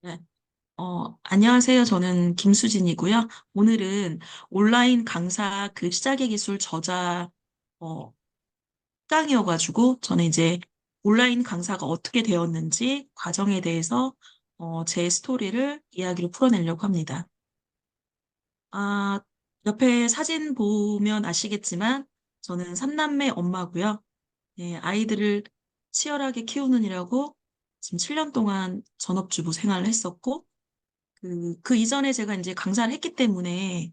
네. 안녕하세요. 저는 김수진이고요. 오늘은 온라인 강사 그 시작의 기술 저자, 어, 강이어가지고, 저는 이제 온라인 강사가 어떻게 되었는지 과정에 대해서, 제 스토리를 이야기로 풀어내려고 합니다. 아, 옆에 사진 보면 아시겠지만, 저는 삼남매 엄마고요. 네, 아이들을 치열하게 키우느냐고 지금 7년 동안 전업주부 생활을 했었고, 그 이전에 제가 이제 강사를 했기 때문에,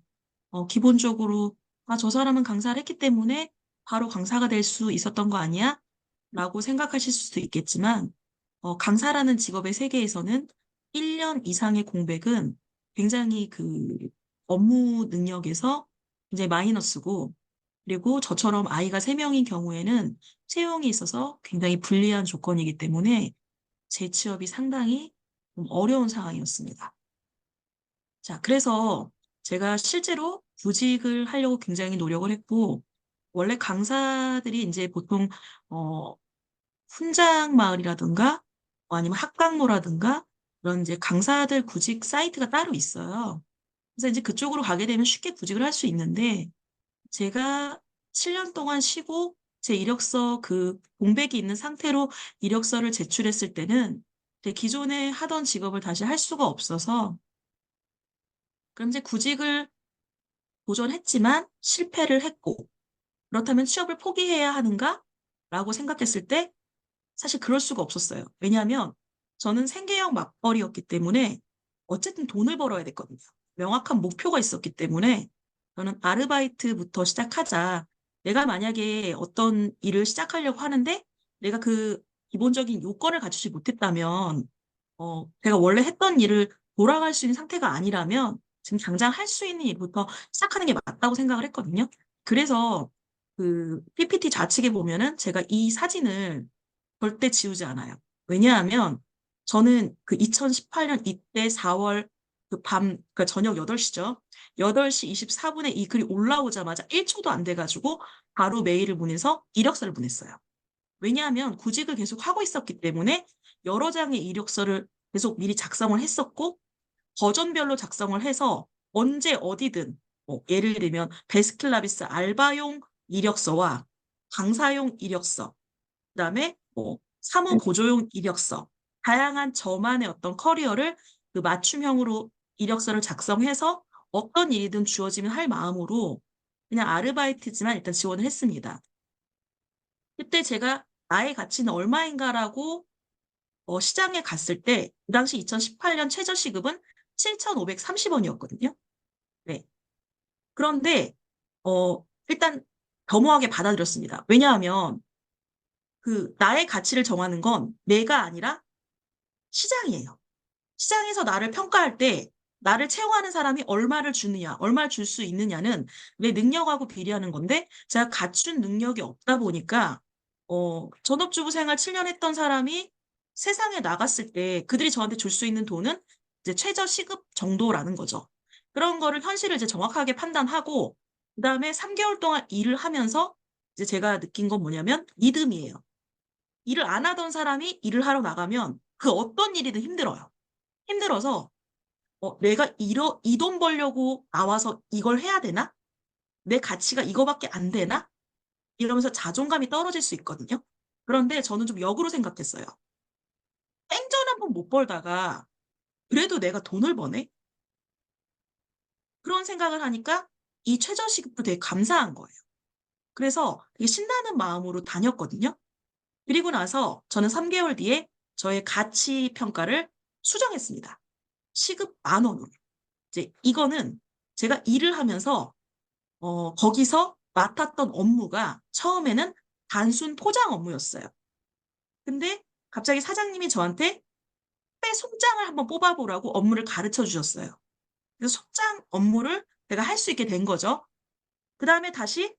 기본적으로, 아, 저 사람은 강사를 했기 때문에 바로 강사가 될 수 있었던 거 아니야? 라고 생각하실 수도 있겠지만, 강사라는 직업의 세계에서는 1년 이상의 공백은 굉장히 그 업무 능력에서 굉장히 마이너스고, 그리고 저처럼 아이가 3명인 경우에는 채용이 있어서 굉장히 불리한 조건이기 때문에 제 취업이 상당히 좀 어려운 상황이었습니다. 자, 그래서 제가 실제로 구직을 하려고 굉장히 노력을 했고, 원래 강사들이 이제 보통, 어, 훈장 마을이라든가, 아니면 학강노라든가, 그런 이제 강사들 구직 사이트가 따로 있어요. 그래서 이제 그쪽으로 가게 되면 쉽게 구직을 할 수 있는데, 제가 7년 동안 쉬고, 제 이력서 그 공백이 있는 상태로 이력서를 제출했을 때는, 제 기존에 하던 직업을 다시 할 수가 없어서, 그럼 이제 구직을 도전했지만 실패를 했고, 그렇다면 취업을 포기해야 하는가? 라고 생각했을 때 사실 그럴 수가 없었어요. 왜냐하면 저는 생계형 맞벌이였기 때문에 어쨌든 돈을 벌어야 됐거든요. 명확한 목표가 있었기 때문에 저는 아르바이트부터 시작하자. 내가 만약에 어떤 일을 시작하려고 하는데 내가 그 기본적인 요건을 갖추지 못했다면 제가 원래 했던 일을 돌아갈 수 있는 상태가 아니라면 지금 당장 할 수 있는 일부터 시작하는 게 맞다고 생각을 했거든요. 그래서 그 PPT 좌측에 보면은 제가 이 사진을 절대 지우지 않아요. 왜냐하면 저는 그 2018년 이때 4월 그 그러니까 저녁 8시죠. 8시 24분에 이 글이 올라오자마자 1초도 안 돼가지고 바로 메일을 보내서 이력서를 보냈어요. 왜냐하면 구직을 계속 하고 있었기 때문에 여러 장의 이력서를 계속 미리 작성을 했었고 버전별로 작성을 해서 언제 어디든 예를 들면 베스킨라빈스 알바용 이력서와 강사용 이력서, 그다음에 사무 보조용 이력서, 다양한 저만의 어떤 커리어를 그 맞춤형으로 이력서를 작성해서 어떤 일이든 주어지면 할 마음으로 그냥 아르바이트지만 일단 지원을 했습니다. 그때 제가 나의 가치는 얼마인가라고 시장에 갔을 때, 그 당시 2018년 최저시급은 7,530원이었거든요. 네. 그런데, 일단 겸허하게 받아들였습니다. 왜냐하면 그 나의 가치를 정하는 건 내가 아니라 시장이에요. 시장에서 나를 평가할 때 나를 채용하는 사람이 얼마를 주느냐, 얼마를 줄 수 있느냐는 내 능력하고 비례하는 건데 제가 갖춘 능력이 없다 보니까 전업주부 생활 7년 했던 사람이 세상에 나갔을 때 그들이 저한테 줄 수 있는 돈은 이제 최저 시급 정도라는 거죠. 그런 거를 현실을 이제 정확하게 판단하고 그다음에 3개월 동안 일을 하면서 이제 제가 느낀 건 뭐냐면 믿음이에요. 일을 안 하던 사람이 일을 하러 나가면 그 어떤 일이든 힘들어요. 힘들어서 내가 이 돈 벌려고 나와서 이걸 해야 되나? 내 가치가 이거밖에 안 되나? 이러면서 자존감이 떨어질 수 있거든요. 그런데 저는 좀 역으로 생각했어요. 땡전 한 번 못 벌다가 그래도 내가 돈을 버네? 그런 생각을 하니까 이 최저시급도 되게 감사한 거예요. 그래서 되게 신나는 마음으로 다녔거든요. 그리고 나서 저는 3개월 뒤에 저의 가치 평가를 수정했습니다. 시급 10,000원으로. 이제 이거는 제가 일을 하면서 거기서 맡았던 업무가 처음에는 단순 포장 업무였어요. 근데 갑자기 사장님이 저한테 회 송장을 한번 뽑아보라고 업무를 가르쳐 주셨어요. 그래서 송장 업무를 내가 할 수 있게 된 거죠. 그 다음에 다시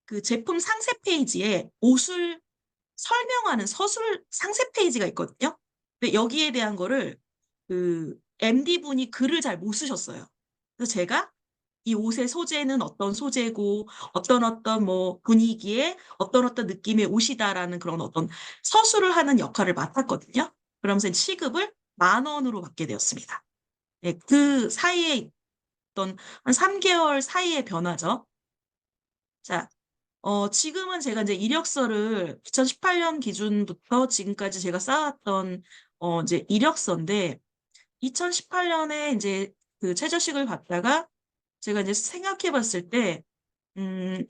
그 제품 상세 페이지에 옷을 설명하는 서술 상세 페이지가 있거든요. 근데 여기에 대한 거를 그 MD 분이 글을 잘 못 쓰셨어요. 그래서 제가 이 옷의 소재는 어떤 소재고 어떤 뭐 분위기에 어떤 느낌의 옷이다라는 그런 어떤 서술을 하는 역할을 맡았거든요. 그러면서 시급을 10,000원으로 받게 되었습니다. 네, 그 사이에 있던 한 3개월 사이의 변화죠. 자, 지금은 제가 이제 이력서를 2018년 기준부터 지금까지 제가 쌓았던 이제 이력서인데 2018년에 이제 그 최저식을 받다가 제가 이제 생각해 봤을 때, 음,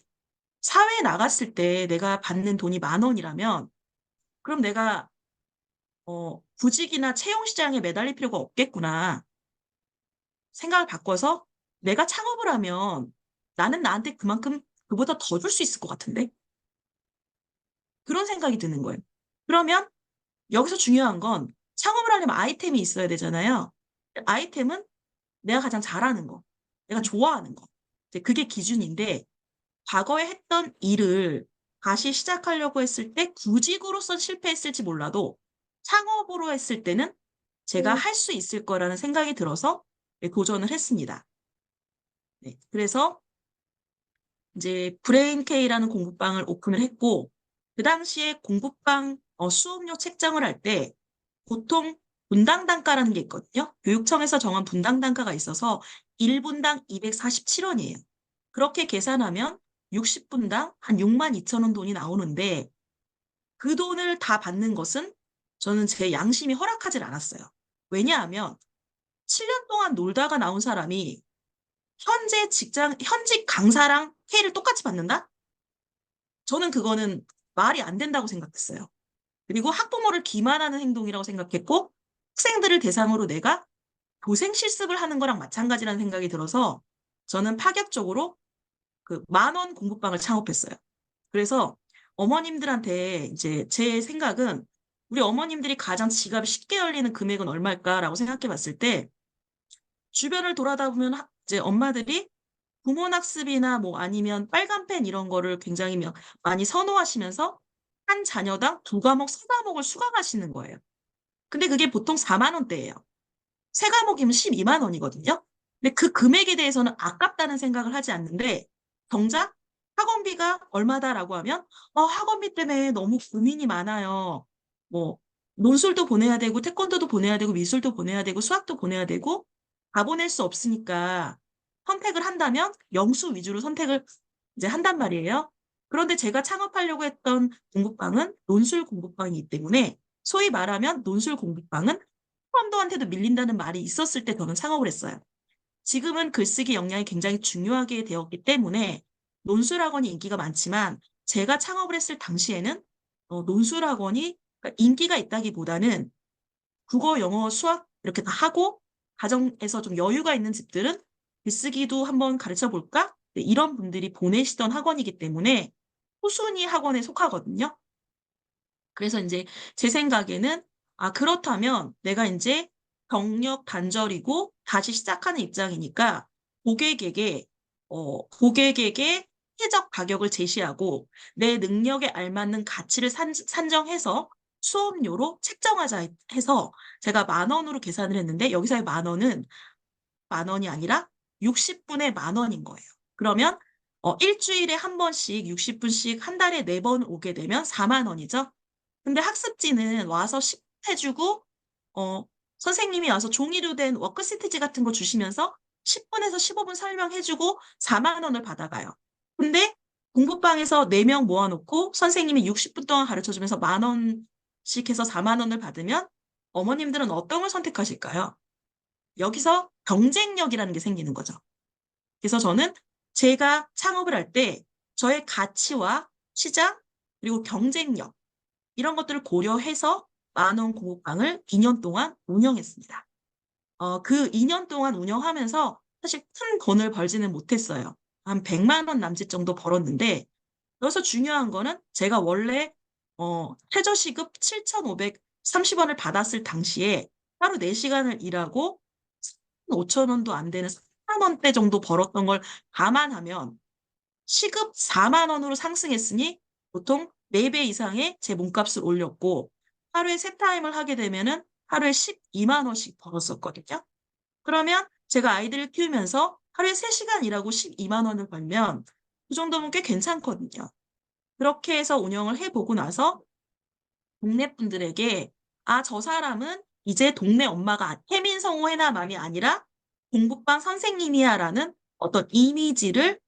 사회에 나갔을 때 내가 받는 돈이 10,000원이라면, 그럼 내가, 구직이나 채용시장에 매달릴 필요가 없겠구나. 생각을 바꿔서 내가 창업을 하면 나는 나한테 그만큼 그보다 더 줄 수 있을 것 같은데? 그런 생각이 드는 거예요. 그러면 여기서 중요한 건 창업을 하려면 아이템이 있어야 되잖아요. 아이템은 내가 가장 잘하는 거, 내가 좋아하는 거. 이제 그게 기준인데, 과거에 했던 일을 다시 시작하려고 했을 때 구직으로서 실패했을지 몰라도 창업으로 했을 때는 제가 할 수 있을 거라는 생각이 들어서 네, 도전을 했습니다. 네, 그래서 이제 브레인케이라는 공부방을 오픈을 했고, 그 당시에 공부방 수업료 책정을 할 때 보통 분당 단가라는 게 있거든요. 교육청에서 정한 분당 단가가 있어서 1분당 247원이에요. 그렇게 계산하면 60분당 한 62,000원 돈이 나오는데 그 돈을 다 받는 것은 저는 제 양심이 허락하지 않았어요. 왜냐하면 7년 동안 놀다가 나온 사람이 현직 강사랑 페이를 똑같이 받는다? 저는 그거는 말이 안 된다고 생각했어요. 그리고 학부모를 기만하는 행동이라고 생각했고 학생들을 대상으로 내가 교생 실습을 하는 거랑 마찬가지라는 생각이 들어서 저는 파격적으로 그 10,000원 공부방을 창업했어요. 그래서 어머님들한테 이제 제 생각은 우리 어머님들이 가장 지갑이 쉽게 열리는 금액은 얼마일까라고 생각해 봤을 때 주변을 돌아다 보면 이제 엄마들이 부모학습이나 뭐 아니면 빨간펜 이런 거를 굉장히 많이 선호하시면서 한 자녀당 두 과목, 세 과목을 수강하시는 거예요. 근데 그게 보통 4만 원대예요. 세 과목이면 12만 원이거든요. 근데 그 금액에 대해서는 아깝다는 생각을 하지 않는데 정작 학원비가 얼마다라고 하면 학원비 때문에 너무 고민이 많아요. 뭐 논술도 보내야 되고 태권도도 보내야 되고 미술도 보내야 되고 수학도 보내야 되고 다 보낼 수 없으니까 선택을 한다면 영수 위주로 선택을 이제 한단 말이에요. 그런데 제가 창업하려고 했던 공부방은 논술 공부방이기 때문에 소위 말하면 논술 공부방은 학원도한테도 밀린다는 말이 있었을 때 저는 창업을 했어요. 지금은 글쓰기 역량이 굉장히 중요하게 되었기 때문에 논술학원이 인기가 많지만 제가 창업을 했을 당시에는 논술학원이 그러니까 인기가 있다기보다는 국어, 영어, 수학 이렇게 다 하고 가정에서 좀 여유가 있는 집들은 글쓰기도 한번 가르쳐 볼까? 네, 이런 분들이 보내시던 학원이기 때문에 후순위 학원에 속하거든요. 그래서 이제 제 생각에는 그렇다면 내가 이제 경력 단절이고 다시 시작하는 입장이니까 고객에게 고객에게 회적 가격을 제시하고 내 능력에 알맞는 가치를 산정해서 수업료로 책정하자 해서 제가 10,000원으로 계산을 했는데 여기서의 10,000원은 10,000원이 아니라 60분에 10,000원인 거예요. 그러면 일주일에 한 번씩 60분씩 한 달에 4번 오게 되면 4만 원이죠. 근데 학습지는 와서 해주고, 어, 선생님이 와서 종이로 된 워크시트지 같은 거 주시면서 10분에서 15분 설명해주고 4만 원을 받아가요. 근데 공부방에서 4명 모아놓고 선생님이 60분 동안 가르쳐주면서 10,000원씩 해서 4만 원을 받으면 어머님들은 어떤 걸 선택하실까요? 여기서 경쟁력이라는 게 생기는 거죠. 그래서 저는 제가 창업을 할 때 저의 가치와 시장 그리고 경쟁력 이런 것들을 고려해서 10,000원 공부방을 2년 동안 운영했습니다. 그 2년 동안 운영하면서 사실 큰 돈을 벌지는 못했어요. 한 100만 원 남짓 정도 벌었는데 여기서 중요한 거는 제가 원래 최저시급 7,530원을 받았을 당시에 하루 4시간을 일하고 5,000원도 안 되는 3만 원대 정도 벌었던 걸 감안하면 시급 4만 원으로 상승했으니 보통 4배 이상의 제 몸값을 올렸고 하루에 세 타임을 하게 되면은 하루에 12만 원씩 벌었었거든요. 그러면 제가 아이들을 키우면서 하루에 3시간 일하고 12만 원을 벌면 그 정도면 꽤 괜찮거든요. 그렇게 해서 운영을 해보고 나서 동네 분들에게 아, 저 사람은 이제 동네 엄마가 태민성우 해나맘이 아니라 공부방 선생님이야라는 어떤 이미지를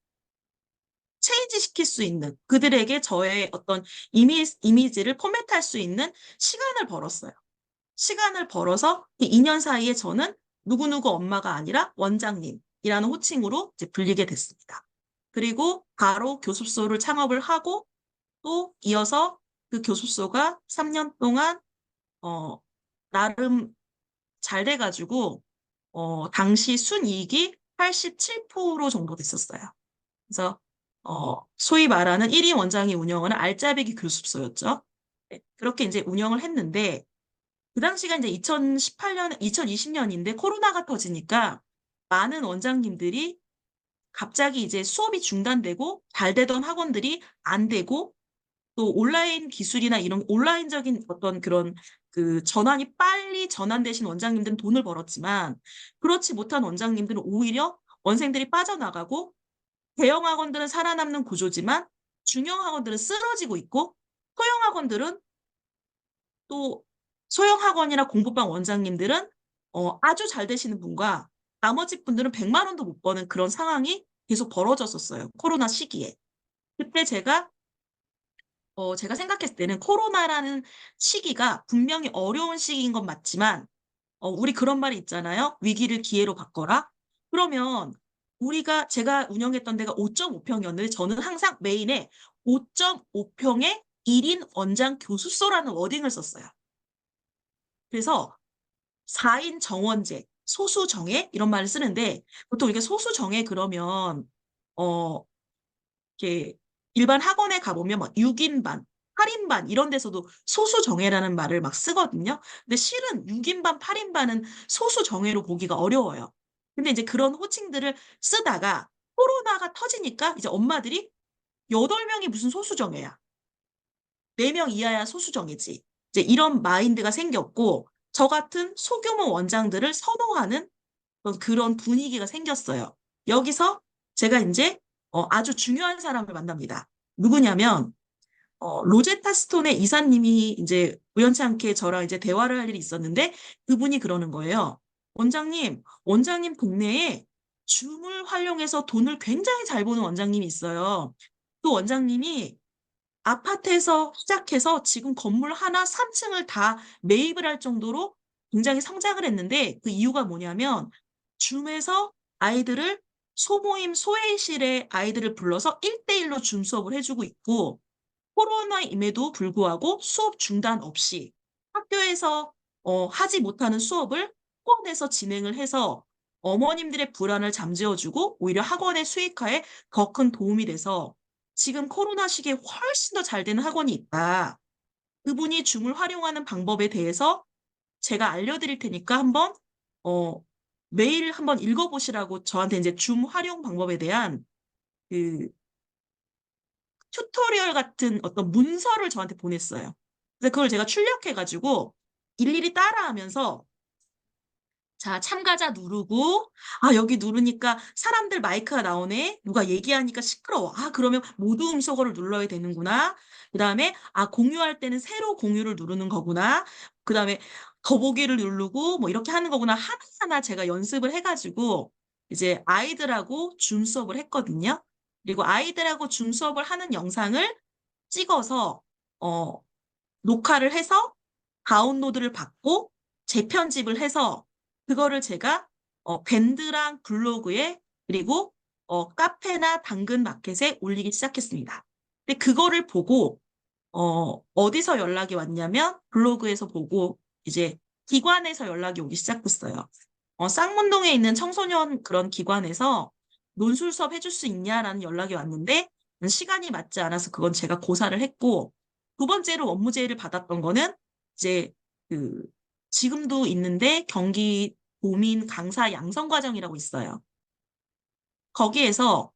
체인지 시킬 수 있는 그들에게 저의 어떤 이미지를 포맷할 수 있는 시간을 벌었어요. 시간을 벌어서 이 2년 사이에 저는 누구누구 엄마가 아니라 원장님이라는 호칭으로 이제 불리게 됐습니다. 그리고 바로 교습소를 창업을 하고 또 이어서 그 교습소가 3년 동안 어, 나름 잘 돼가지고 당시 순이익이 87% 정도 됐었어요. 그래서 소위 말하는 1인 원장이 운영하는 알짜배기 교습소였죠. 네, 그렇게 이제 운영을 했는데 그 당시가 이제 2018년, 2020년인데 코로나가 터지니까 많은 원장님들이 갑자기 이제 수업이 중단되고 잘 되던 학원들이 안 되고 또 온라인 기술이나 이런 온라인적인 어떤 그런 그 전환이 빨리 전환되신 원장님들은 돈을 벌었지만 그렇지 못한 원장님들은 오히려 원생들이 빠져나가고 대형 학원들은 살아남는 구조지만 중형 학원들은 쓰러지고 있고 소형 학원들은 또 소형 학원이나 공부방 원장님들은 아주 잘 되시는 분과 나머지 분들은 100만 원도 못 버는 그런 상황이 계속 벌어졌었어요. 코로나 시기에. 그때 제가 생각했을 때는 코로나라는 시기가 분명히 어려운 시기인 건 맞지만, 우리 그런 말이 있잖아요. 위기를 기회로 바꿔라. 그러면 제가 운영했던 데가 5.5평이었는데 저는 항상 메인에 5.5평의 1인 원장 교습소라는 워딩을 썼어요. 그래서 4인 정원제, 소수정예 이런 말을 쓰는데 보통 이렇게 소수정예 그러면 어 이렇게 일반 학원에 가보면 막 6인반, 8인반 이런 데서도 소수정예라는 말을 막 쓰거든요. 근데 실은 6인반, 8인반은 소수정예로 보기가 어려워요. 근데 이제 그런 호칭들을 쓰다가 코로나가 터지니까 이제 엄마들이 8명이 무슨 소수정예야. 4명 이하야 소수정예지. 이제 이런 마인드가 생겼고 저 같은 소규모 원장들을 선호하는 그런 분위기가 생겼어요. 여기서 제가 이제 아주 중요한 사람을 만납니다. 누구냐면 로제타 스톤의 이사님이 이제 우연치 않게 저랑 이제 대화를 할 일이 있었는데 그분이 그러는 거예요. 원장님 동네에 줌을 활용해서 돈을 굉장히 잘 버는 원장님이 있어요. 그 원장님이 아파트에서 시작해서 지금 건물 하나 3층을 다 매입을 할 정도로 굉장히 성장을 했는데 그 이유가 뭐냐면 줌에서 아이들을 소모임 소회실에 아이들을 불러서 1대1로 줌 수업을 해주고 있고 코로나임에도 불구하고 수업 중단 없이 학교에서 하지 못하는 수업을 학원에서 진행을 해서 어머님들의 불안을 잠재워주고 오히려 학원의 수익화에 더 큰 도움이 돼서 지금 코로나 시기에 훨씬 더 잘 되는 학원이 있다. 그분이 줌을 활용하는 방법에 대해서 제가 알려드릴 테니까 한번 어, 매일 한번 읽어보시라고 저한테 이제 줌 활용 방법에 대한 그 튜토리얼 같은 어떤 문서를 저한테 보냈어요. 그래서 그걸 제가 출력해가지고 일일이 따라하면서 자, 참가자 누르고, 아, 여기 누르니까 사람들 마이크가 나오네. 누가 얘기하니까 시끄러워. 아, 그러면 모두 음소거를 눌러야 되는구나. 그 다음에, 아, 공유할 때는 세로 공유를 누르는 거구나. 그 다음에 더보기를 누르고, 뭐 이렇게 하는 거구나. 하나하나 제가 연습을 해가지고, 이제 아이들하고 줌 수업을 했거든요. 그리고 아이들하고 줌 수업을 하는 영상을 찍어서, 어, 녹화를 해서 다운로드를 받고 재편집을 해서 그거를 제가 밴드랑 블로그에 그리고 카페나 당근 마켓에 올리기 시작했습니다. 근데 그거를 보고 어디서 연락이 왔냐면 블로그에서 보고 이제 기관에서 연락이 오기 시작했어요. 쌍문동에 있는 청소년 그런 기관에서 논술 수업 해줄 수 있냐라는 연락이 왔는데 시간이 맞지 않아서 그건 제가 고사를 했고 두 번째로 업무 제의를 받았던 거는 이제 그 지금도 있는데 경기 도민 강사 양성 과정이라고 있어요. 거기에서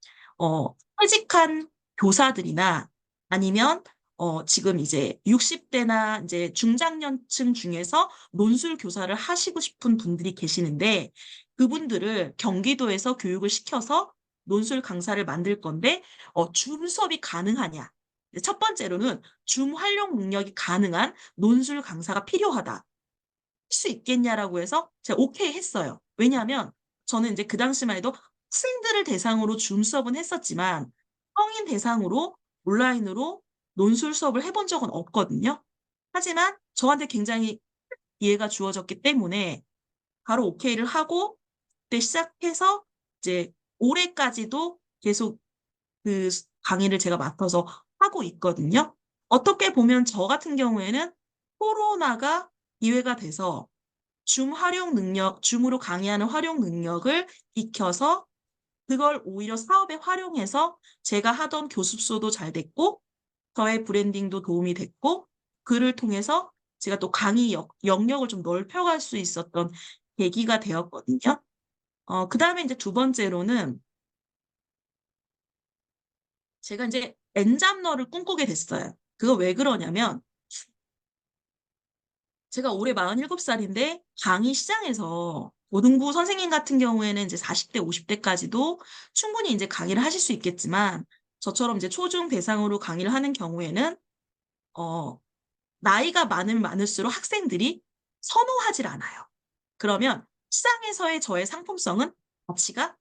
퇴직한 교사들이나 아니면 지금 이제 60대나 이제 중장년층 중에서 논술 교사를 하시고 싶은 분들이 계시는데 그분들을 경기도에서 교육을 시켜서 논술 강사를 만들 건데 줌 수업이 가능하냐. 첫 번째로는 줌 활용 능력이 가능한 논술 강사가 필요하다. 할 수 있겠냐라고 해서 제가 오케이 했어요. 왜냐하면 저는 이제 그 당시만 해도 학생들을 대상으로 줌 수업은 했었지만 성인 대상으로 온라인으로 논술 수업을 해본 적은 없거든요. 하지만 저한테 굉장히 기회가 주어졌기 때문에 바로 오케이를 하고 그때 시작해서 이제 올해까지도 계속 그 강의를 제가 맡아서 하고 있거든요. 어떻게 보면 저 같은 경우에는 코로나가 기회가 돼서 줌으로 강의하는 활용 능력을 익혀서 그걸 오히려 사업에 활용해서 제가 하던 교습소도 잘 됐고, 저의 브랜딩도 도움이 됐고, 그를 통해서 제가 또 강의 영역을 좀 넓혀갈 수 있었던 계기가 되었거든요. 그 다음에 이제 두 번째로는 제가 이제 엔잡러를 꿈꾸게 됐어요. 그거 왜 그러냐면 제가 올해 47살인데 강의 시장에서 고등부 선생님 같은 경우에는 이제 40대, 50대까지도 충분히 이제 강의를 하실 수 있겠지만 저처럼 이제 초중 대상으로 강의를 하는 경우에는 어, 나이가 많으면 많을수록 학생들이 선호하질 않아요. 그러면 시장에서의 저의 상품성은 가치가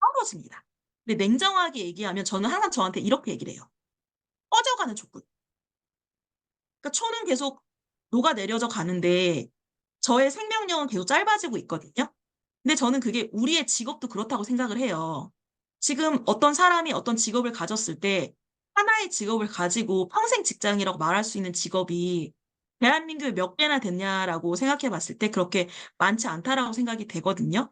떨어집니다. 근데 냉정하게 얘기하면 저는 항상 저한테 이렇게 얘기를 해요. 꺼져가는 촛불. 그러니까 초는 계속 녹아내려져 가는데 저의 생명력은 계속 짧아지고 있거든요. 근데 저는 그게 우리의 직업도 그렇다고 생각을 해요. 지금 어떤 사람이 어떤 직업을 가졌을 때 하나의 직업을 가지고 평생 직장이라고 말할 수 있는 직업이 대한민국에 몇 개나 됐냐라고 생각해 봤을 때 그렇게 많지 않다라고 생각이 되거든요.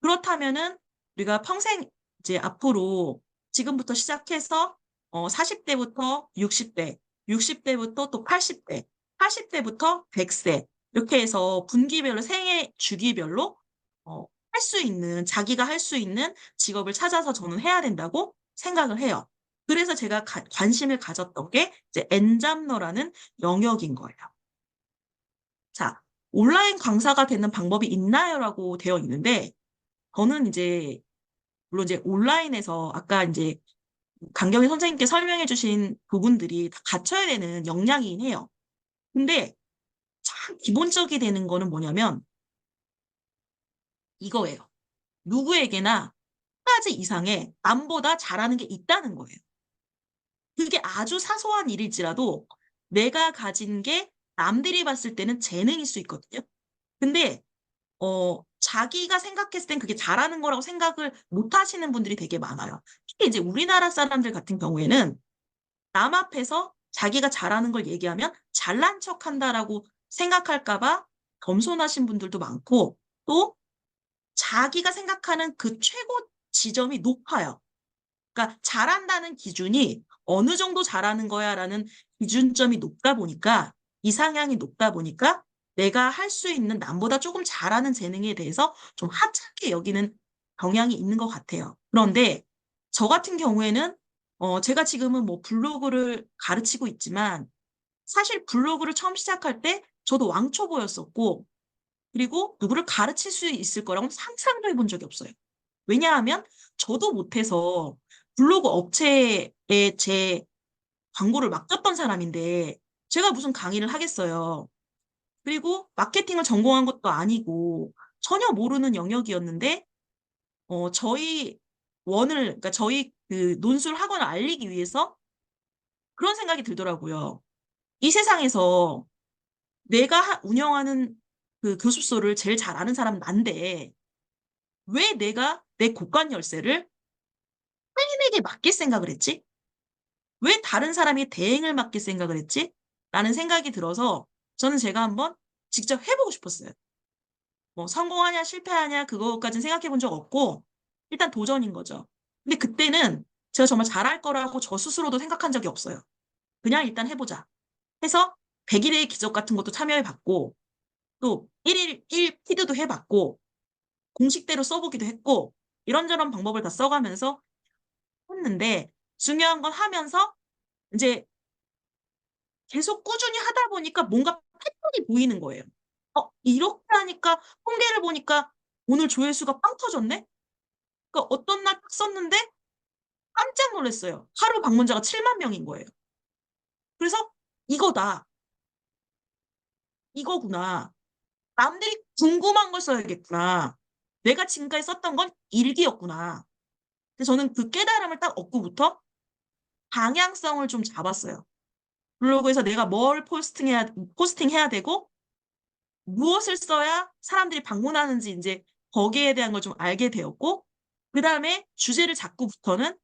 그렇다면은 우리가 평생 이제 앞으로 지금부터 시작해서 40대부터 60대, 60대부터 또 80대, 80대부터 100세 이렇게 해서 분기별로 생애 주기별로 할 수 있는 자기가 할 수 있는 직업을 찾아서 저는 해야 된다고 생각을 해요. 그래서 제가 관심을 가졌던 게 이제 엔잡러라는 영역인 거예요. 자, 온라인 강사가 되는 방법이 있나요?라고 되어 있는데 저는 이제 물론 이제 온라인에서 아까 이제 강경희 선생님께 설명해 주신 부분들이 다 갖춰야 되는 역량이긴 해요. 근데 참 기본적이 되는 거는 뭐냐면 이거예요. 누구에게나 한 가지 이상의 남보다 잘하는 게 있다는 거예요. 그게 아주 사소한 일일지라도 내가 가진 게 남들이 봤을 때는 재능일 수 있거든요. 근데 자기가 생각했을 땐 그게 잘하는 거라고 생각을 못 하시는 분들이 되게 많아요. 특히 이제 우리나라 사람들 같은 경우에는 남 앞에서 자기가 잘하는 걸 얘기하면 잘난 척 한다라고 생각할까봐 겸손하신 분들도 많고 또 자기가 생각하는 그 최고 지점이 높아요. 그러니까 잘한다는 기준이 어느 정도 잘하는 거야라는 기준점이 높다 보니까 이상향이 높다 보니까 내가 할 수 있는 남보다 조금 잘하는 재능에 대해서 좀 하찮게 여기는 경향이 있는 것 같아요. 그런데 저 같은 경우에는 제가 지금은 뭐 블로그를 가르치고 있지만 사실 블로그를 처음 시작할 때 저도 왕초보였었고 그리고 누구를 가르칠 수 있을 거라고는 상상도 해본 적이 없어요. 왜냐하면 저도 못해서 블로그 업체에 제 광고를 맡겼던 사람인데 제가 무슨 강의를 하겠어요. 그리고 마케팅을 전공한 것도 아니고 전혀 모르는 영역이었는데 저희 그러니까 저희 그 논술 학원을 알리기 위해서 그런 생각이 들더라고요. 이 세상에서 내가 운영하는 그 교습소를 제일 잘 아는 사람은 난데 왜 내가 내 곳간 열쇠를 타인에게 맡길 생각을 했지? 왜 다른 사람이 대행을 맡길 생각을 했지? 라는 생각이 들어서 저는 제가 한번 직접 해보고 싶었어요. 뭐 성공하냐 실패하냐 그거까지는 생각해 본 적 없고 일단 도전인 거죠. 근데 그때는 제가 정말 잘할 거라고 저 스스로도 생각한 적이 없어요. 그냥 일단 해보자. 해서 100일의 기적 같은 것도 참여해 봤고 또 1일 1피드도 해봤고 공식대로 써보기도 했고 이런저런 방법을 다 써가면서 했는데 중요한 건 하면서 이제 계속 꾸준히 하다 보니까 뭔가 패턴이 보이는 거예요. 이렇게 하니까 통계를 보니까 오늘 조회수가 빵 터졌네? 그러니까 어떤 날 딱 썼는데 깜짝 놀랐어요. 하루 방문자가 7만 명인 거예요. 그래서 이거다. 이거구나. 남들이 궁금한 걸 써야겠구나. 내가 지금까지 썼던 건 일기였구나. 그래서 저는 그 깨달음을 딱 얻고부터 방향성을 좀 잡았어요. 블로그에서 내가 뭘 포스팅해야 되고, 무엇을 써야 사람들이 방문하는지 이제 거기에 대한 걸 좀 알게 되었고, 그 다음에 주제를 잡고부터는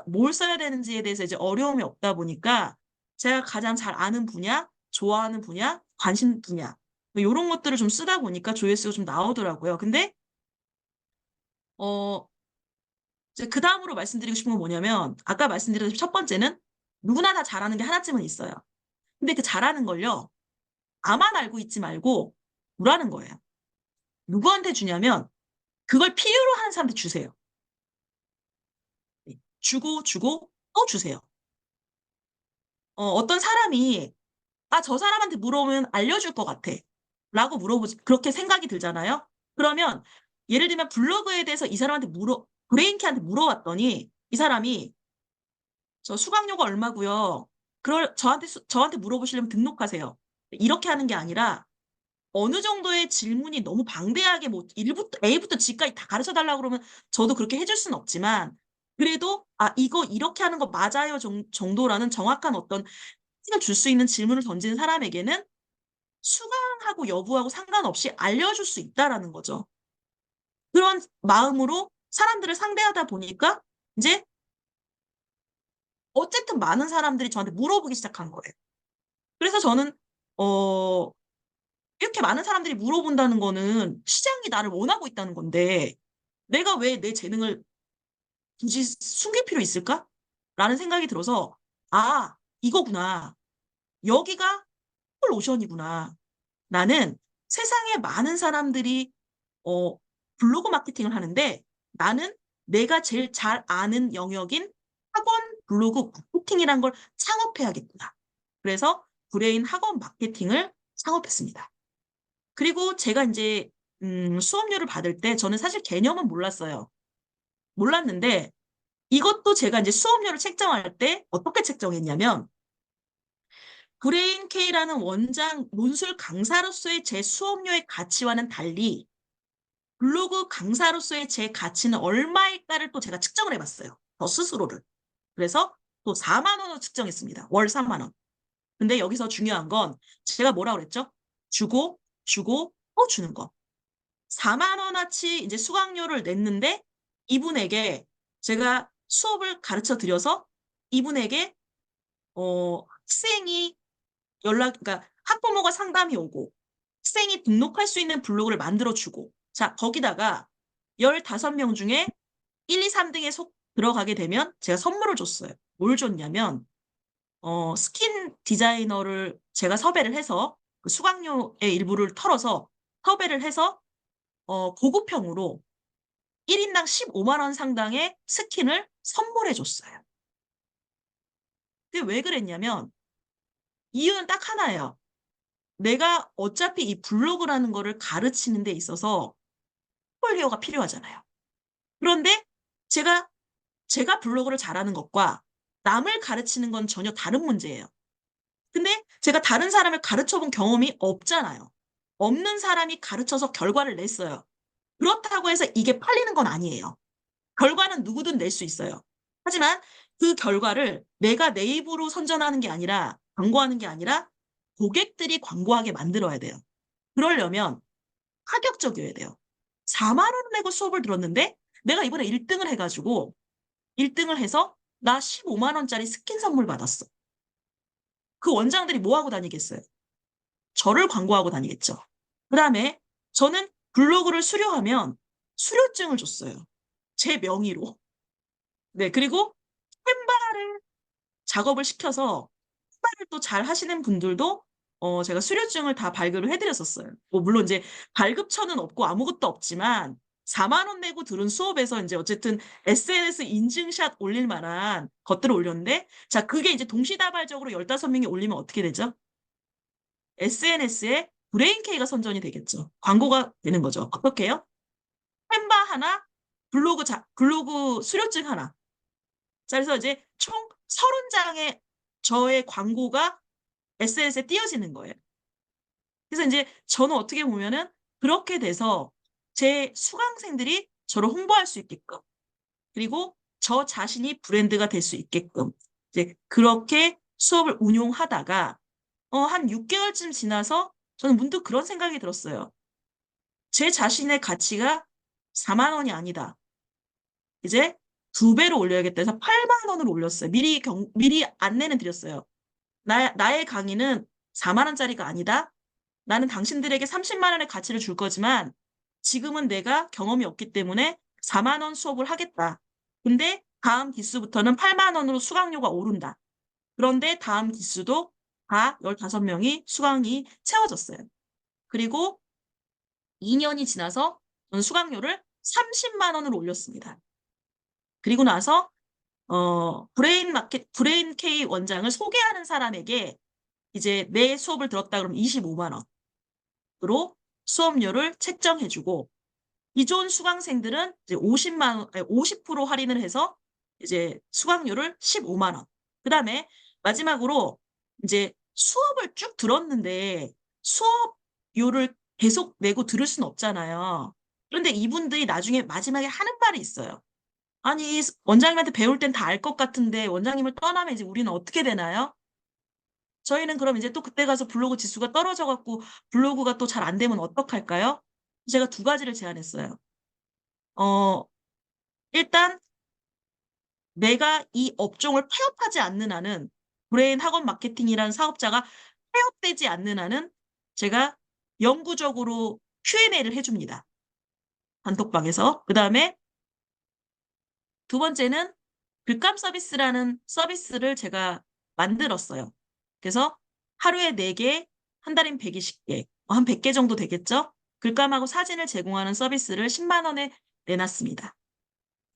뭘 써야 되는지에 대해서 이제 어려움이 없다 보니까 제가 가장 잘 아는 분야, 좋아하는 분야, 관심 분야, 이런 것들을 좀 쓰다 보니까 조회수가 좀 나오더라고요. 근데, 어, 이제 그 다음으로 말씀드리고 싶은 건 뭐냐면, 아까 말씀드린 첫 번째는 누구나 다 잘하는 게 하나쯤은 있어요. 근데 그 잘하는 걸요, 나만 알고 있지 말고, 뭐라는 거예요. 누구한테 주냐면, 그걸 필요로 하는 사람한테 주세요. 네. 주고 또 주세요. 어떤 사람이 저 사람한테 물어보면 알려줄 것 같아. 라고 그렇게 생각이 들잖아요. 그러면 예를 들면 블로그에 대해서 이 사람한테 브레인키한테 물어봤더니 이 사람이 저 수강료가 얼마고요. 저한테 물어보시려면 등록하세요. 이렇게 하는 게 아니라 어느 정도의 질문이 너무 방대하게 뭐 A부터 G까지 다 가르쳐 달라고 그러면 저도 그렇게 해줄 수는 없지만 그래도 이거 이렇게 하는 거 맞아요 정도라는 정확한 어떤 팁을 줄 수 있는 질문을 던지는 사람에게는 수강하고 여부하고 상관없이 알려줄 수 있다라는 거죠. 그런 마음으로 사람들을 상대하다 보니까 이제 어쨌든 많은 사람들이 저한테 물어보기 시작한 거예요. 그래서 저는 어 이렇게 많은 사람들이 물어본다는 거는 시장이 나를 원하고 있다는 건데 내가 왜 내 재능을 굳이 숨길 필요 있을까? 라는 생각이 들어서 이거구나. 여기가 홀오션이구나. 나는 세상에 많은 사람들이 어, 블로그 마케팅을 하는데 나는 내가 제일 잘 아는 영역인 학원 블로그 마케팅이란 걸 창업해야겠구나. 그래서 브레인 학원 마케팅을 창업했습니다. 그리고 제가 이제 수업료를 받을 때 저는 사실 개념은 몰랐어요. 몰랐는데 이것도 제가 이제 수업료를 책정할 때 어떻게 책정했냐면 브레인 K라는 원장 논술 강사로서의 제 수업료의 가치와는 달리 블로그 강사로서의 제 가치는 얼마일까를 또 제가 측정을 해봤어요. 저 스스로를. 그래서 또 4만 원으로 측정했습니다. 월 4만 원. 근데 여기서 중요한 건 제가 뭐라 그랬죠? 주고 또 주는 거. 4만 원어치 이제 수강료를 냈는데 이분에게 제가 수업을 가르쳐 드려서 이분에게 학생이 그러니까 학부모가 상담이 오고 학생이 등록할 수 있는 블로그를 만들어 주고 자, 거기다가 15명 중에 1, 2, 3등에 들어가게 되면 제가 선물을 줬어요. 뭘 줬냐면 스킨 디자이너를 제가 섭외를 해서 그 수강료의 일부를 털어서 섭외를 해서 고급형으로 1인당 15만 원 상당의 스킨을 선물해 줬어요. 그게 왜 그랬냐면 이유는 딱 하나예요. 내가 어차피 이 블로그라는 거를 가르치는 데 있어서 포트폴리오가 필요하잖아요. 그런데 제가 블로그를 잘하는 것과 남을 가르치는 건 전혀 다른 문제예요. 근데 제가 다른 사람을 가르쳐 본 경험이 없잖아요. 없는 사람이 가르쳐서 결과를 냈어요. 그렇다고 해서 이게 팔리는 건 아니에요. 결과는 누구든 낼 수 있어요. 하지만 그 결과를 내가 내 입으로 선전하는 게 아니라 광고하는 게 아니라 고객들이 광고하게 만들어야 돼요. 그러려면 파격적이어야 돼요. 4만 원 내고 수업을 들었는데 내가 이번에 1등을 해가지고 1등을 해서 나 15만 원짜리 스킨 선물 받았어. 그 원장들이 뭐 하고 다니겠어요? 저를 광고하고 다니겠죠. 그다음에 저는 블로그를 수료하면 수료증을 줬어요. 제 명의로. 네, 그리고 캔바를 작업을 시켜서 캔바를 또 잘 하시는 분들도 제가 수료증을 다 발급을 해드렸었어요. 뭐 물론 이제 발급처는 없고 아무것도 없지만 4만 원 내고 들은 수업에서 이제 어쨌든 SNS 인증샷 올릴 만한 것들을 올렸는데 자, 그게 이제 동시다발적으로 15명이 올리면 어떻게 되죠? SNS에 브레인K가 선전이 되겠죠. 광고가 되는 거죠. 어떻게요? 캔바 하나, 블로그 수료증 하나. 자, 그래서 이제 총 30장의 저의 광고가 SNS에 띄어지는 거예요. 그래서 이제 저는 어떻게 보면은 그렇게 돼서 제 수강생들이 저를 홍보할 수 있게끔, 그리고 저 자신이 브랜드가 될 수 있게끔 이제 그렇게 수업을 운용하다가 한 6개월쯤 지나서 저는 문득 그런 생각이 들었어요. 제 자신의 가치가 4만 원이 아니다. 이제 2배로 올려야겠다 해서 8만 원을 올렸어요. 미리 안내는 드렸어요. 나의 강의는 4만 원짜리가 아니다. 나는 당신들에게 30만 원의 가치를 줄 거지만 지금은 내가 경험이 없기 때문에 4만 원 수업을 하겠다. 근데 다음 기수부터는 8만 원으로 수강료가 오른다. 그런데 다음 기수도 다 15명이 수강이 채워졌어요. 그리고 2년이 지나서 저는 수강료를 30만 원으로 올렸습니다. 그리고 나서 브레인 K 원장을 소개하는 사람에게 이제 내 수업을 들었다 그러면 25만 원으로 수업료를 책정해주고, 기존 수강생들은 이제 50% 할인을 해서 이제 수강료를 15만 원. 그다음에 마지막으로 이제 수업을 쭉 들었는데 수업료를 계속 내고 들을 수는 없잖아요. 그런데 이분들이 나중에 마지막에 하는 말이 있어요. 아니, 원장님한테 배울 땐 다 알 것 같은데 원장님을 떠나면 이제 우리는 어떻게 되나요? 저희는 그럼 이제 또 그때 가서 블로그 지수가 떨어져 갖고 블로그가 또 잘 안 되면 어떡할까요? 제가 두 가지를 제안했어요. 어, 일단 내가 이 업종을 파업하지 않는 한은, 브레인 학원 마케팅이라는 사업자가 파업되지 않는 한은 제가 영구적으로 Q&A를 해줍니다. 단톡방에서. 그 다음에 두 번째는 글감 서비스라는 서비스를 제가 만들었어요. 그래서 하루에 4개, 한 달인 120개, 한 100개 정도 되겠죠? 글감하고 사진을 제공하는 서비스를 10만 원에 내놨습니다.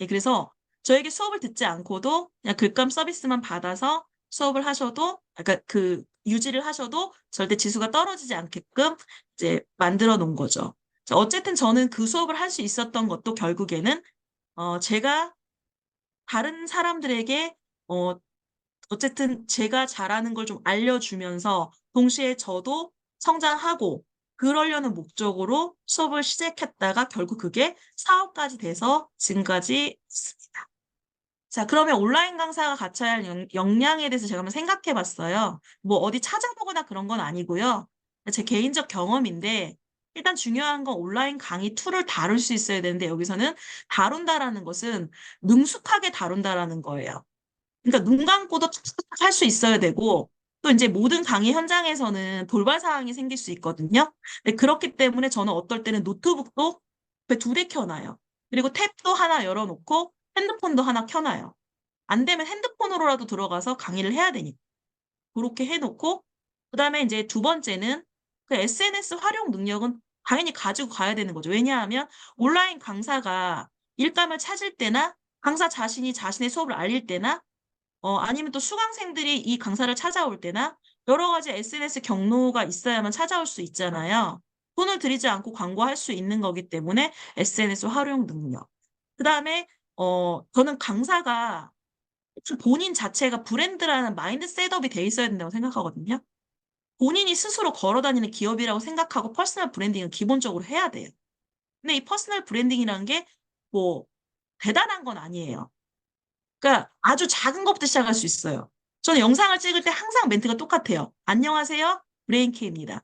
예, 그래서 저에게 수업을 듣지 않고도 그냥 글감 서비스만 받아서 수업을 하셔도, 그러니까 그 유지를 하셔도 절대 지수가 떨어지지 않게끔 이제 만들어 놓은 거죠. 자, 어쨌든 저는 그 수업을 할 수 있었던 것도 결국에는 제가 다른 사람들에게 어, 어쨌든 제가 잘하는 걸 좀 알려주면서 동시에 저도 성장하고 그러려는 목적으로 수업을 시작했다가 결국 그게 사업까지 돼서 지금까지 있습니다. 자, 그러면 온라인 강사가 갖춰야 할 역량에 대해서 제가 한번 생각해 봤어요. 뭐 어디 찾아보거나 그런 건 아니고요. 제 개인적 경험인데, 일단 중요한 건 온라인 강의 툴을 다룰 수 있어야 되는데, 여기서는 다룬다라는 것은 능숙하게 다룬다라는 거예요. 그러니까 눈 감고도 탁탁탁 할 수 있어야 되고, 또 이제 모든 강의 현장에서는 돌발 상황이 생길 수 있거든요. 네, 그렇기 때문에 저는 어떨 때는 노트북도 2대 켜놔요. 그리고 탭도 하나 열어놓고 핸드폰도 하나 켜놔요. 안 되면 핸드폰으로라도 들어가서 강의를 해야 되니까. 그렇게 해놓고, 그 다음에 이제 두 번째는 그 SNS 활용 능력은 당연히 가지고 가야 되는 거죠. 왜냐하면 온라인 강사가 일감을 찾을 때나 강사 자신이 자신의 수업을 알릴 때나 아니면 또 수강생들이 이 강사를 찾아올 때나 여러 가지 SNS 경로가 있어야만 찾아올 수 있잖아요. 돈을 들이지 않고 광고할 수 있는 거기 때문에 SNS 활용 능력. 그 다음에 저는 강사가 본인 자체가 브랜드라는 마인드 셋업이 돼 있어야 된다고 생각하거든요. 본인이 스스로 걸어다니는 기업이라고 생각하고 퍼스널 브랜딩은 기본적으로 해야 돼요. 근데 이 퍼스널 브랜딩이라는 게 뭐 대단한 건 아니에요. 그러니까 아주 작은 것부터 시작할 수 있어요. 저는 영상을 찍을 때 항상 멘트가 똑같아요. 안녕하세요. 브레인키입니다.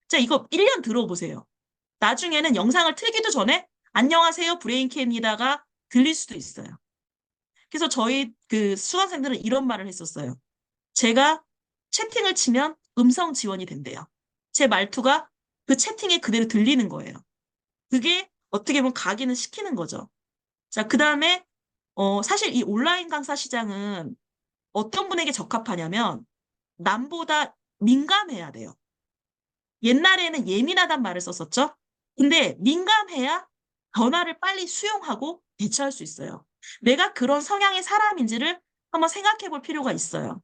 자, 이거 1년 들어보세요. 나중에는 영상을 틀기도 전에 안녕하세요. 브레인키입니다가 들릴 수도 있어요. 그래서 저희 그 수강생들은 이런 말을 했었어요. 제가 채팅을 치면 음성 지원이 된대요. 제 말투가 그 채팅에 그대로 들리는 거예요. 그게 어떻게 보면 각인을 시키는 거죠. 자, 그 다음에 사실 이 온라인 강사 시장은 어떤 분에게 적합하냐면 남보다 민감해야 돼요. 옛날에는 예민하단 말을 썼었죠. 근데 민감해야 변화를 빨리 수용하고 대처할 수 있어요. 내가 그런 성향의 사람인지를 한번 생각해 볼 필요가 있어요.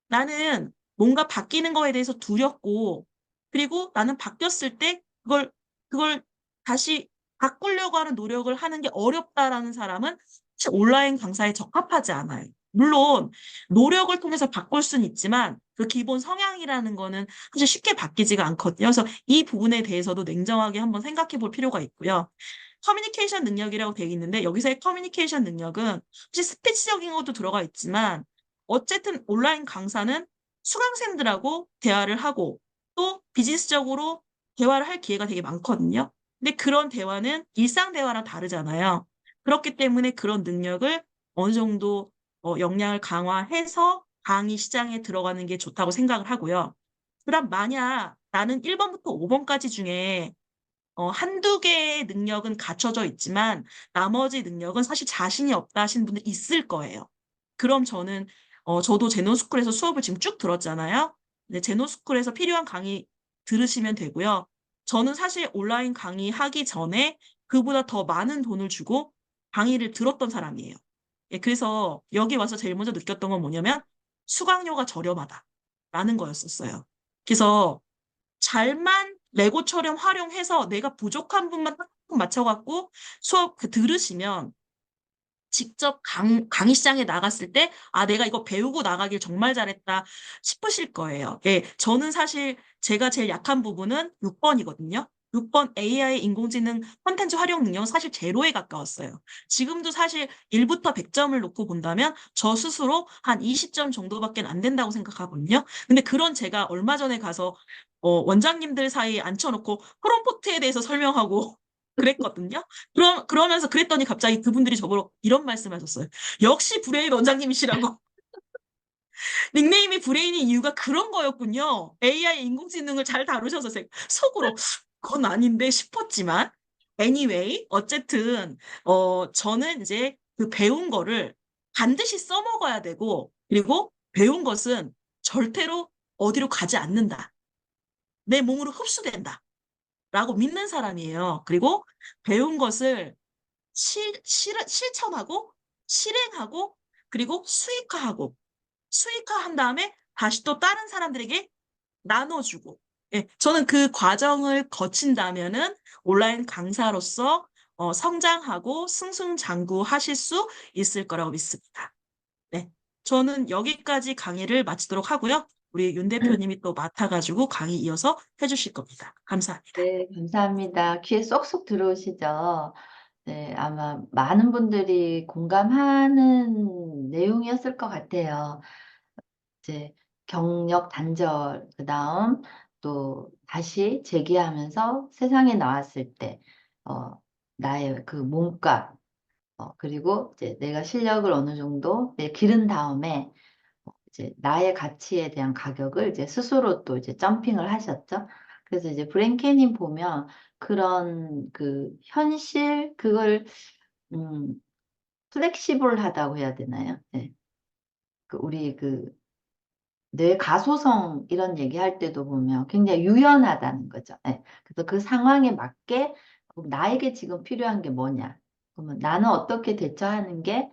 나는 뭔가 바뀌는 거에 대해서 두렵고, 그리고 나는 바뀌었을 때 그걸 다시 바꾸려고 하는 노력을 하는 게 어렵다라는 사람은 사실 온라인 강사에 적합하지 않아요. 물론 노력을 통해서 바꿀 수는 있지만 그 기본 성향이라는 거는 사실 쉽게 바뀌지가 않거든요. 그래서 이 부분에 대해서도 냉정하게 한번 생각해 볼 필요가 있고요. 커뮤니케이션 능력이라고 되어 있는데 여기서의 커뮤니케이션 능력은 사실 스피치적인 것도 들어가 있지만 어쨌든 온라인 강사는 수강생들하고 대화를 하고 또 비즈니스적으로 대화를 할 기회가 되게 많거든요. 근데 그런 대화는 일상 대화랑 다르잖아요. 그렇기 때문에 그런 능력을 어느 정도 역량을 강화해서 강의 시장에 들어가는 게 좋다고 생각을 하고요. 그럼 만약 나는 1번부터 5번까지 중에 한두 개의 능력은 갖춰져 있지만 나머지 능력은 사실 자신이 없다 하시는 분들 있을 거예요. 그럼 저도 제노스쿨에서 수업을 지금 쭉 들었잖아요. 네, 제노스쿨에서 필요한 강의 들으시면 되고요. 저는 사실 온라인 강의 하기 전에 그보다 더 많은 돈을 주고 강의를 들었던 사람이에요. 예, 그래서 여기 와서 제일 먼저 느꼈던 건 뭐냐면 수강료가 저렴하다라는 거였었어요. 그래서 잘만 레고처럼 활용해서 내가 부족한 부분만 딱 맞춰갖고 수업 들으시면 직접 강의 시장에 나갔을 때, 아, 내가 이거 배우고 나가길 정말 잘했다 싶으실 거예요. 예, 저는 사실 제가 제일 약한 부분은 6번이거든요. 6번 AI 인공지능 콘텐츠 활용 능력은 사실 제로에 가까웠어요. 지금도 사실 1부터 100점을 놓고 본다면 저 스스로 한 20점 정도밖에 안 된다고 생각하거든요. 근데 그런 제가 얼마 전에 가서 원장님들 사이에 앉혀놓고 프롬포트에 대해서 설명하고 그랬거든요. 그러면서 그랬더니 갑자기 그분들이 저보고 이런 말씀 하셨어요. 역시 브레인 원장님이시라고. 닉네임이 브레인인 이유가 그런 거였군요. AI 인공지능을 잘 다루셔서 제가 속으로 그건 아닌데 싶었지만 anyway 어쨌든 저는 이제 그 배운 거를 반드시 써먹어야 되고 그리고 배운 것은 절대로 어디로 가지 않는다. 내 몸으로 흡수된다. 라고 믿는 사람이에요. 그리고 배운 것을 실천하고 실행하고 그리고 수익화한 다음에 다시 또 다른 사람들에게 나눠주고 예, 저는 그 과정을 거친다면은 온라인 강사로서 성장하고 승승장구하실 수 있을 거라고 믿습니다. 네, 저는 여기까지 강의를 마치도록 하고요. 우리 윤 대표님이 또 맡아가지고 강의 이어서 해주실 겁니다. 감사합니다. 네, 감사합니다. 귀에 쏙쏙 들어오시죠? 네, 아마 많은 분들이 공감하는 내용이었을 것 같아요. 이제 경력 단절, 그다음 또 다시 재기하면서 세상에 나왔을 때, 나의 그 몸값, 그리고 이제 내가 실력을 어느 정도 이제 기른 다음에 이제 나의 가치에 대한 가격을 이제 스스로 또 이제 점핑을 하셨죠. 그래서 이제 브랭케님 보면 그런 그 현실 그걸 음, 플렉시블하다고 해야 되나요? 네. 그 우리 그 뇌 가소성 이런 얘기할 때도 보면 굉장히 유연하다는 거죠. 네. 그래서 그 상황에 맞게 나에게 지금 필요한 게 뭐냐? 그러면 나는 어떻게 대처하는 게